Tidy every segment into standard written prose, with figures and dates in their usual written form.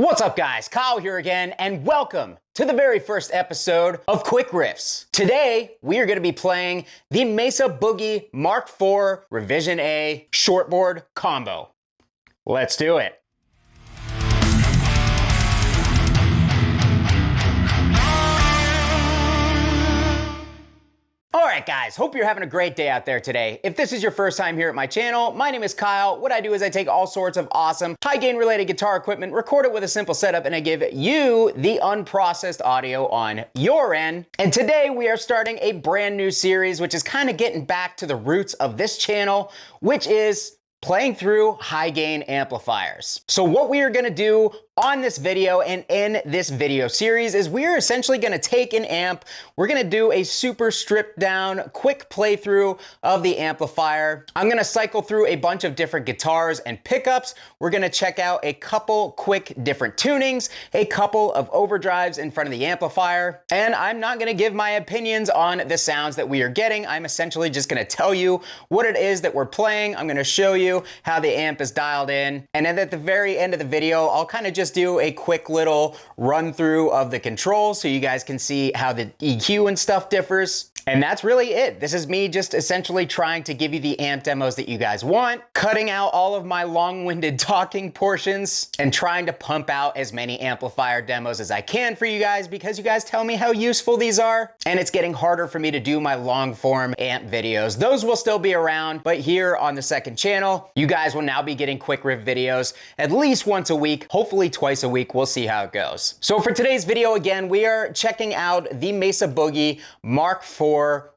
What's up guys, Kyle here again, and welcome to the very first episode of Quick Riffs. Today, we are gonna be playing the Mesa Boogie Mark IV Revision A shortboard combo. Let's do it. Alright guys, hope you're having a great day out there today. If this is your first time here at my channel, my name is Kyle. What I do is I take all sorts of awesome, high gain related guitar equipment, record it with a simple setup, and I give you the unprocessed audio on your end. And today we are starting a brand new series, which is kind of getting back to the roots of this channel, which is playing through high gain amplifiers. So what we are gonna do on this video and in this video series is we are essentially gonna take an amp, we're gonna do a super stripped down, quick playthrough of the amplifier. I'm gonna cycle through a bunch of different guitars and pickups. We're gonna check out a couple quick different tunings, a couple of overdrives in front of the amplifier, and I'm not gonna give my opinions on the sounds that we are getting. I'm essentially just gonna tell you what it is that we're playing. I'm gonna show you how the amp is dialed in, and then at the very end of the video, I'll kind of just do a quick little run through of the controls so you guys can see how the EQ and stuff differs. And that's really it. This is me just essentially trying to give you the amp demos that you guys want, cutting out all of my long-winded talking portions, and trying to pump out as many amplifier demos as I can for you guys because you guys tell me how useful these are, and it's getting harder for me to do my long-form amp videos. Those will still be around, but here on the second channel, you guys will now be getting quick riff videos at least once a week, hopefully twice a week. We'll see how it goes. So for today's video, again, we are checking out the Mesa Boogie Mark IV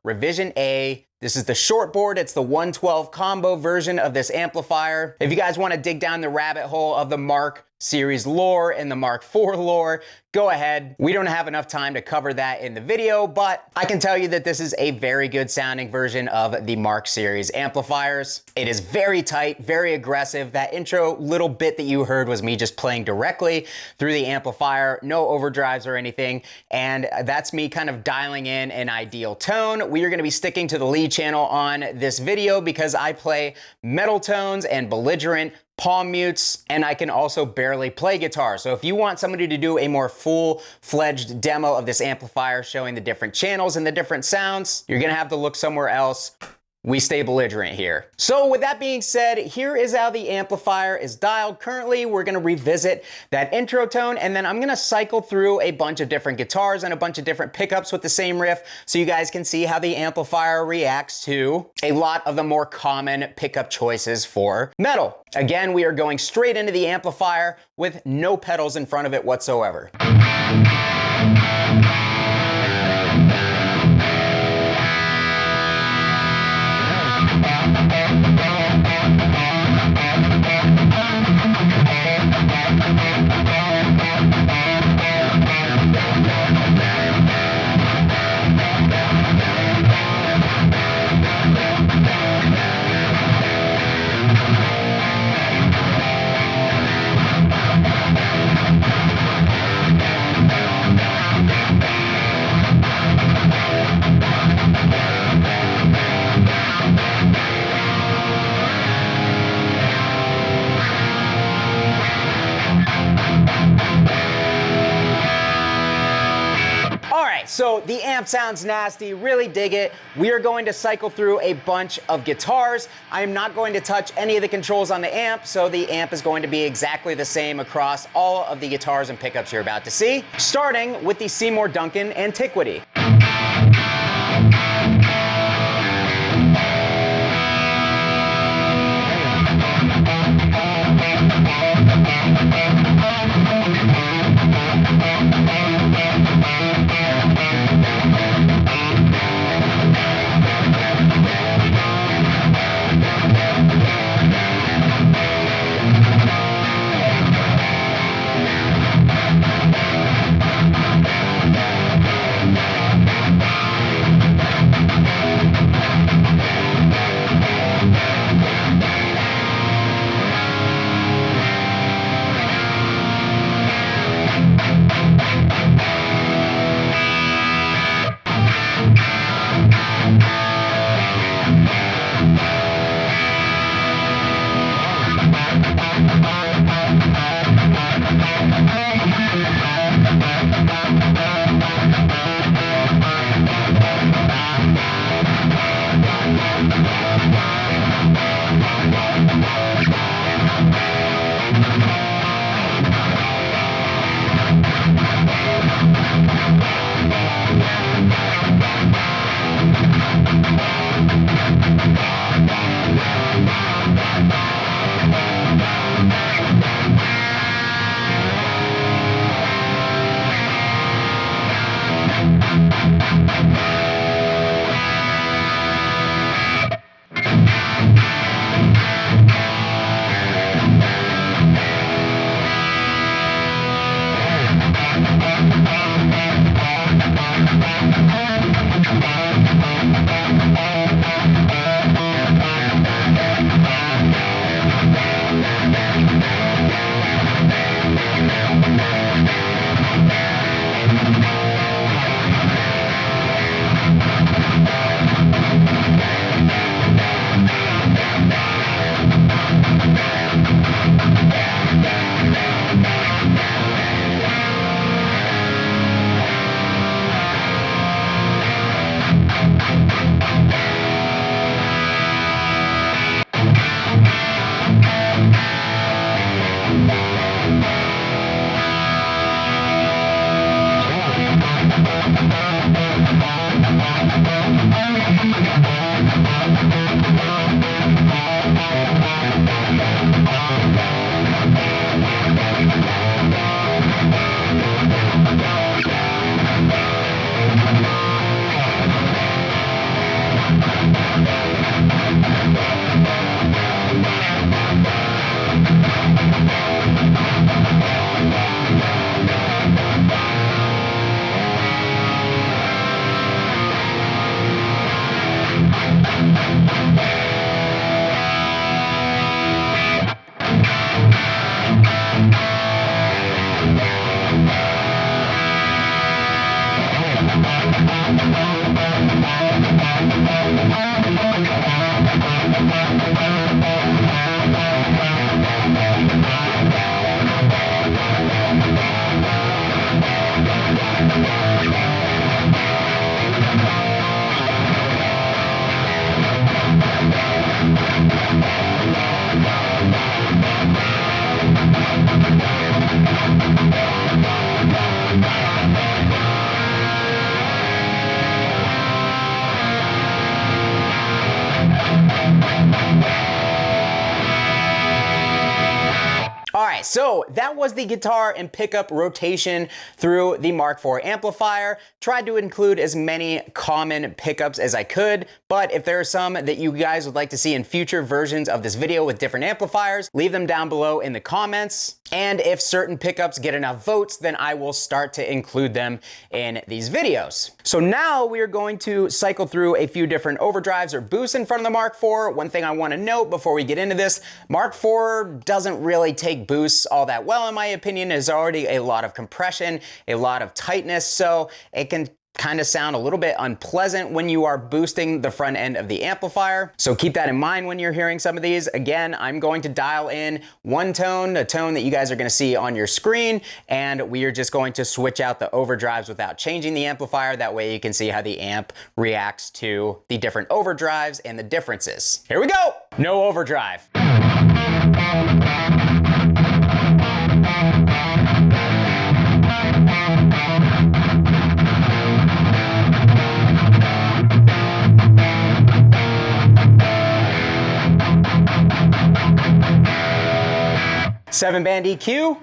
Revision A. This is the shortboard. It's the 112 combo version of this amplifier. If you guys want to dig down the rabbit hole of the Mark series lore and the Mark IV lore, go ahead. We don't have enough time to cover that in the video, but I can tell you that this is a very good sounding version of the Mark series amplifiers. It is very tight, very aggressive. That intro little bit that you heard was me just playing directly through the amplifier, no overdrives or anything, and that's me kind of dialing in an ideal tone. We are going to be sticking to the lead channel on this video because I play metal tones and belligerent palm mutes, and I can also barely play guitar. So if you want somebody to do a more full-fledged demo of this amplifier showing the different channels and the different sounds, you're gonna have to look somewhere else. We stay belligerent here. So with that being said, here is how the amplifier is dialed. Currently, we're gonna revisit that intro tone, and then I'm gonna cycle through a bunch of different guitars and a bunch of different pickups with the same riff so you guys can see how the amplifier reacts to a lot of the more common pickup choices for metal. Again, we are going straight into the amplifier with no pedals in front of it whatsoever. So the amp sounds nasty, really dig it. We are going to cycle through a bunch of guitars. I am not going to touch any of the controls on the amp, so the amp is going to be exactly the same across all of the guitars and pickups you're about to see, starting with the Seymour Duncan Antiquity. Alright, so that was the guitar and pickup rotation through the Mark IV amplifier. Tried to include as many common pickups as I could, but if there are some that you guys would like to see in future versions of this video with different amplifiers, leave them down below in the comments. And if certain pickups get enough votes, then I will start to include them in these videos. So now we are going to cycle through a few different overdrives or boosts in front of the Mark IV. One thing I want to note before we get into this, Mark IV doesn't really take boosts all that well in my opinion. There's already a lot of compression, a lot of tightness, so it can kind of sound a little bit unpleasant when you are boosting the front end of the amplifier. So keep that in mind when you're hearing some of these. Again, I'm going to dial in one tone, a tone that you guys are going to see on your screen, and we are just going to switch out the overdrives without changing the amplifier. That way you can see how the amp reacts to the different overdrives and the differences. Here we go! No overdrive. Seven band EQ.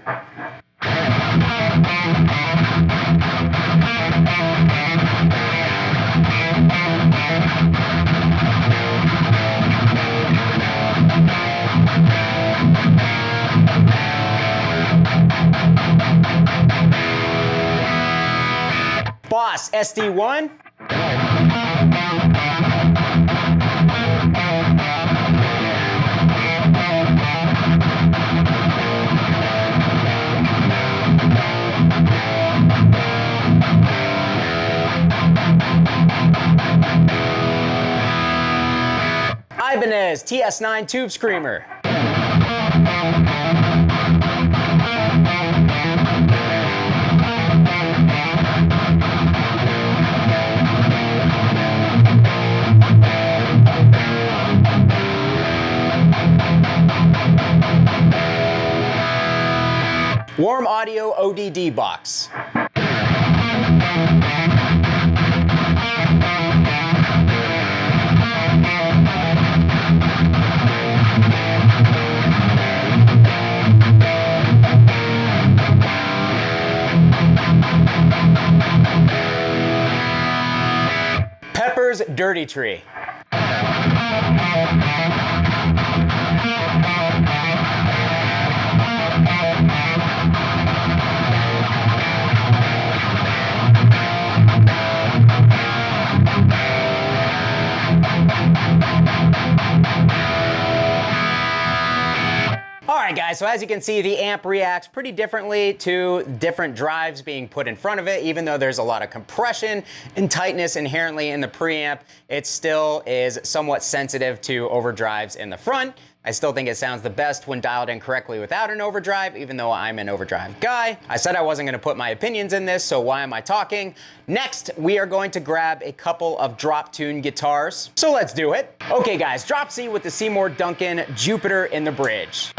Boss SD1. Ibanez TS9 Tube Screamer. Warm Audio ODD box. Pepper's Dirty Tree. Alright guys, so as you can see, the amp reacts pretty differently to different drives being put in front of it. Even though there's a lot of compression and tightness inherently in the preamp, it still is somewhat sensitive to overdrives in the front. I still think it sounds the best when dialed in correctly without an overdrive, even though I'm an overdrive guy. I said I wasn't gonna put my opinions in this, so why am I talking? Next, we are going to grab a couple of drop tune guitars. So let's do it. Okay guys, drop C with the Seymour Duncan Jupiter in the bridge.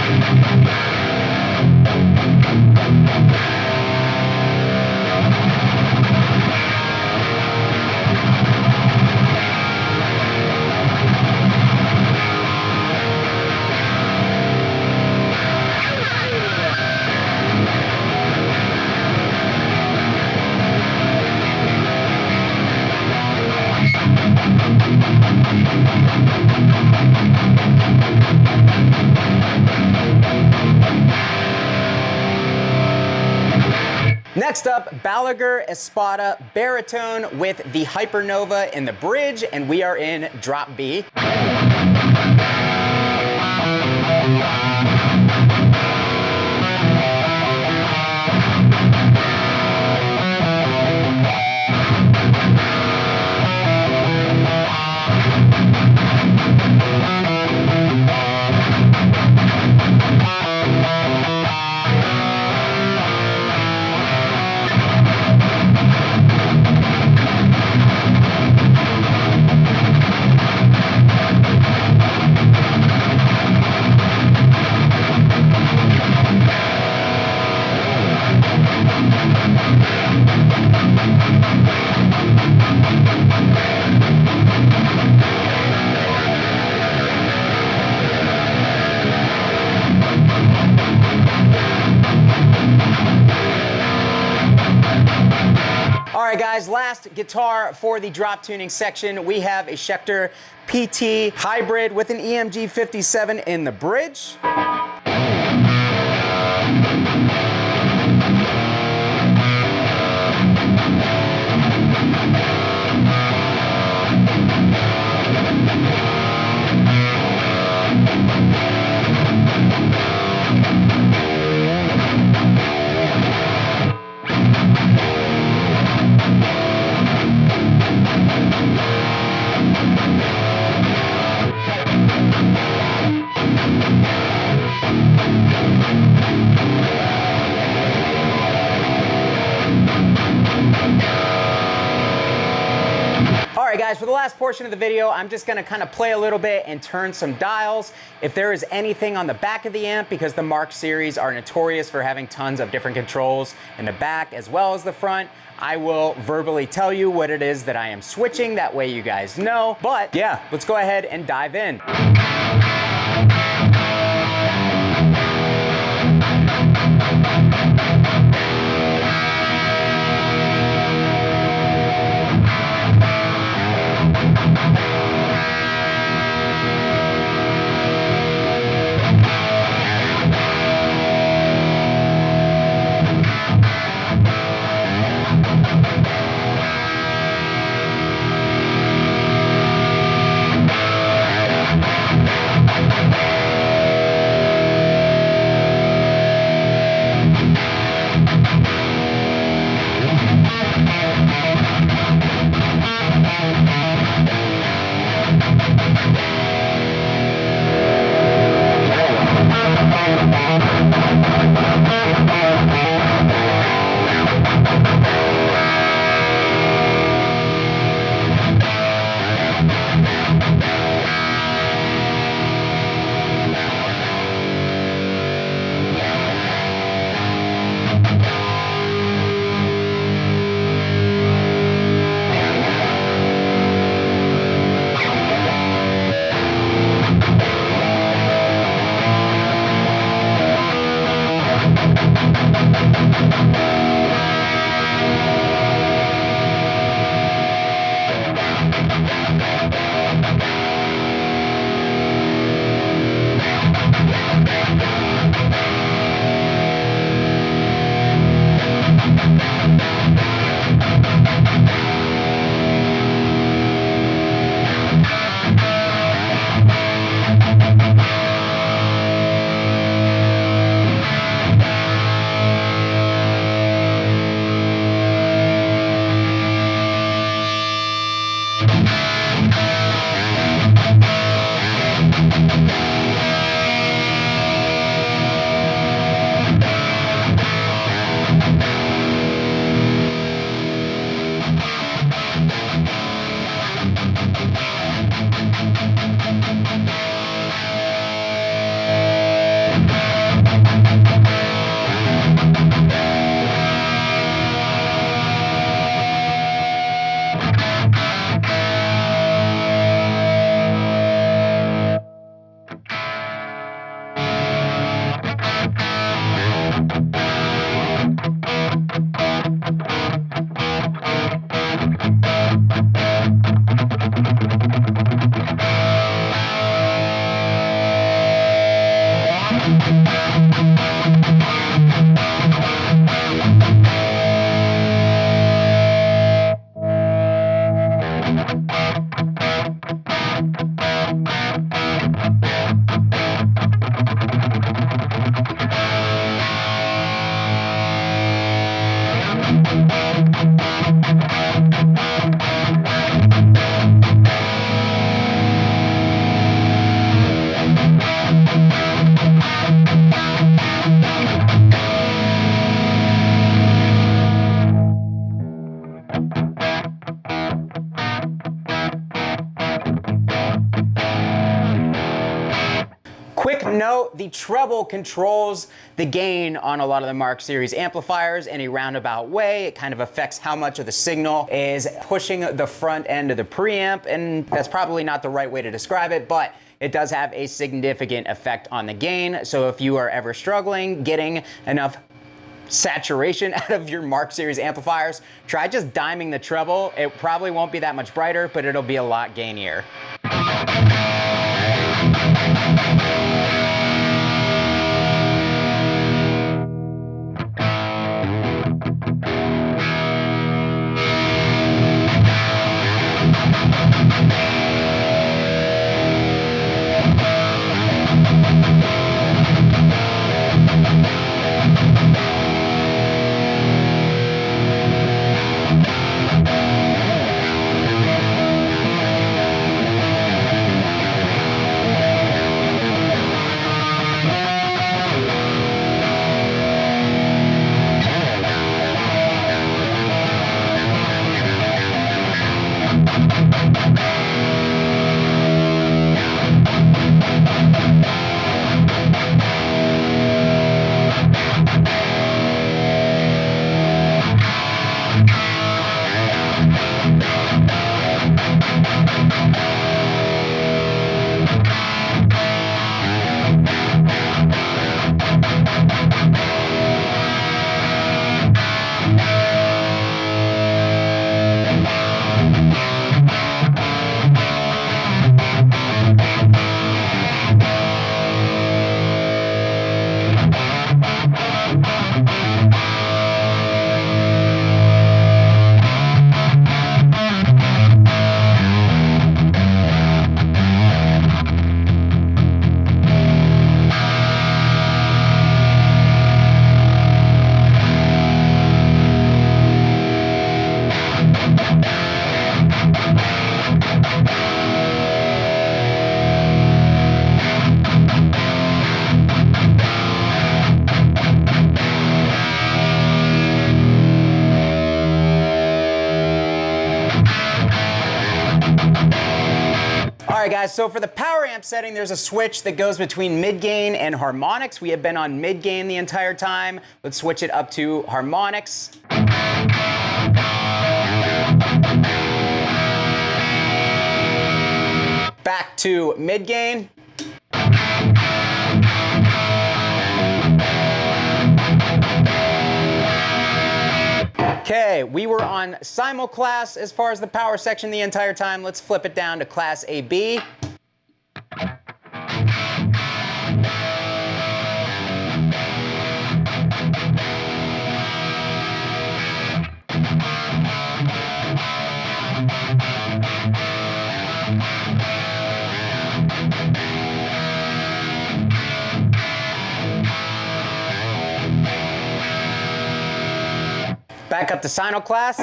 Next up, Balaguer Espada Baritone with the Hypernova in the bridge, and we are in drop B. Alright guys, last guitar for the drop tuning section. We have a Schecter PT Hybrid with an EMG 57 in the bridge. Alright guys, for the last portion of the video, I'm just gonna kind of play a little bit and turn some dials. If there is anything on the back of the amp, because the Mark series are notorious for having tons of different controls in the back as well as the front, I will verbally tell you what it is that I am switching, that way you guys know. But yeah, let's go ahead and dive in. Quick note, the treble controls the gain on a lot of the Mark Series amplifiers in a roundabout way. It kind of affects how much of the signal is pushing the front end of the preamp, and that's probably not the right way to describe it, but it does have a significant effect on the gain. So if you are ever struggling getting enough saturation out of your Mark Series amplifiers, try just diming the treble. It probably won't be that much brighter, but it'll be a lot gainier. All right guys, so for the power amp setting, there's a switch that goes between mid-gain and harmonics. We have been on mid-gain the entire time. Let's switch it up to harmonics. Back to mid-gain. Okay, we were on simulclass as far as the power section the entire time. Let's flip it down to class AB. Back up to Sino class.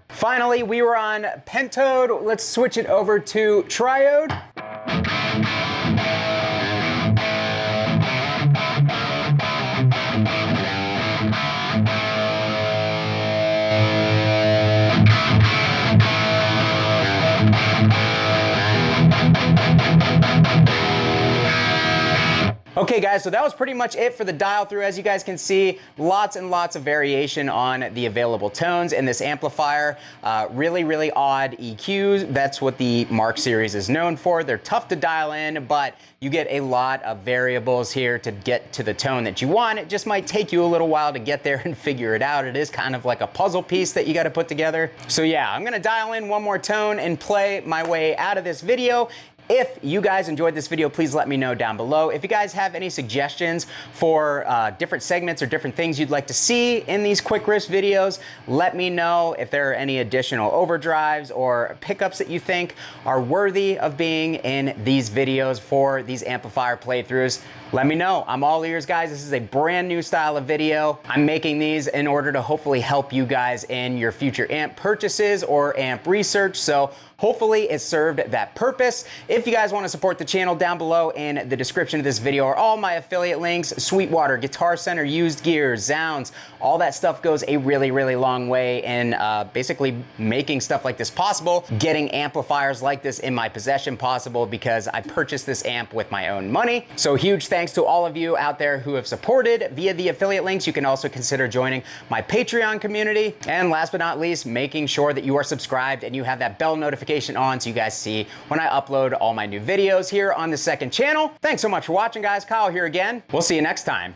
Finally, we were on pentode. Let's switch it over to triode. Okay guys, so that was pretty much it for the dial through. As you guys can see, lots and lots of variation on the available tones in this amplifier. Really odd EQs. That's what the Mark series is known for. They're tough to dial in, but you get a lot of variables here to get to the tone that you want. It just might take you a little while to get there and figure it out. It is kind of like a puzzle piece that you got to put together. So yeah, I'm gonna dial in one more tone and play my way out of this video. If you guys enjoyed this video, please let me know down below. If you guys have any suggestions for different segments or different things you'd like to see in these quick riffs videos, let me know. If there are any additional overdrives or pickups that you think are worthy of being in these videos for these amplifier playthroughs, let me know. I'm all ears, guys. This is a brand new style of video. I'm making these in order to hopefully help you guys in your future amp purchases or amp research. So hopefully it served that purpose. If you guys want to support the channel, down below in the description of this video are all my affiliate links: Sweetwater, Guitar Center, Used Gear, Zounds. All that stuff goes a really, really long way in basically making stuff like this possible, getting amplifiers like this in my possession possible, because I purchased this amp with my own money. So huge thanks to all of you out there who have supported via the affiliate links. You can also consider joining my Patreon community. And last but not least, making sure that you are subscribed and you have that bell notification on so you guys see when I upload all my new videos here on the second channel. Thanks so much for watching, guys. Kyle here again. We'll see you next time.